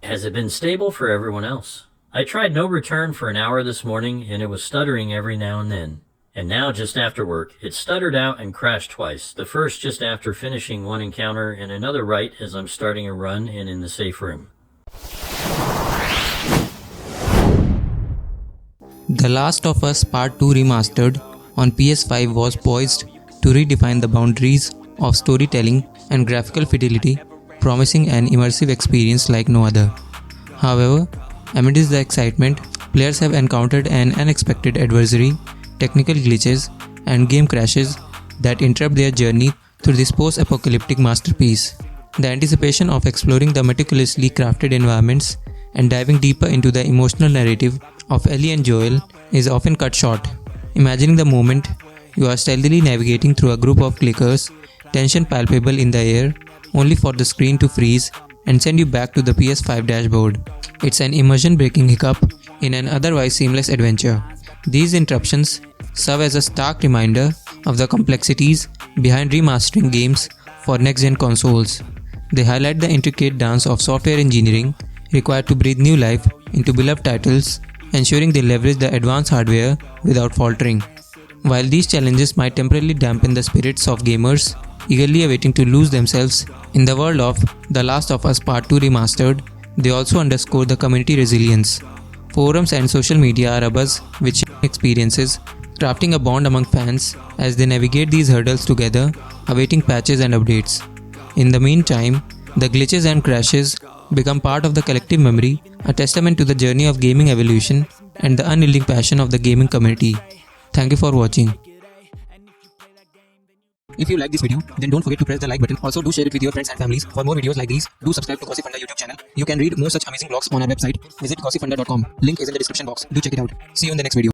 Has it been stable for everyone else? I tried no return for an hour this morning and it was stuttering every now and then. And now just after work, it stuttered out and crashed twice. The first just after finishing one encounter and another right as I'm starting a run and in the safe room. The Last of Us Part 2 Remastered on PS5 was poised to redefine the boundaries of storytelling and graphical fidelity, promising an immersive experience like no other. However, amidst the excitement, players have encountered an unexpected adversary, technical glitches, and game crashes that interrupt their journey through this post-apocalyptic masterpiece. The anticipation of exploring the meticulously crafted environments and diving deeper into the emotional narrative of Ellie and Joel is often cut short. Imagining the moment you are stealthily navigating through a group of clickers, tension palpable in the air, only for the screen to freeze and send you back to the PS5 dashboard. It's an immersion-breaking hiccup in an otherwise seamless adventure. These interruptions serve as a stark reminder of the complexities behind remastering games for next-gen consoles. They highlight the intricate dance of software engineering required to breathe new life into beloved titles, ensuring they leverage the advanced hardware without faltering. While these challenges might temporarily dampen the spirits of gamers eagerly awaiting to lose themselves in the world of The Last of Us Part 2 Remastered, they also underscore the community resilience. Forums and social media are abuzz with sharing experiences, crafting a bond among fans as they navigate these hurdles together, awaiting patches and updates. In the meantime, the glitches and crashes become part of the collective memory, a testament to the journey of gaming evolution and the unyielding passion of the gaming community. Thank you for watching. If you like this video, then don't forget to press the like button. Also, do share it with your friends and families. For more videos like these, do subscribe to Gossipfunda YouTube channel. You can read more such amazing blogs on our website. Visit gossipfunda.com. Link is in the description box. Do check it out. See you in the next video.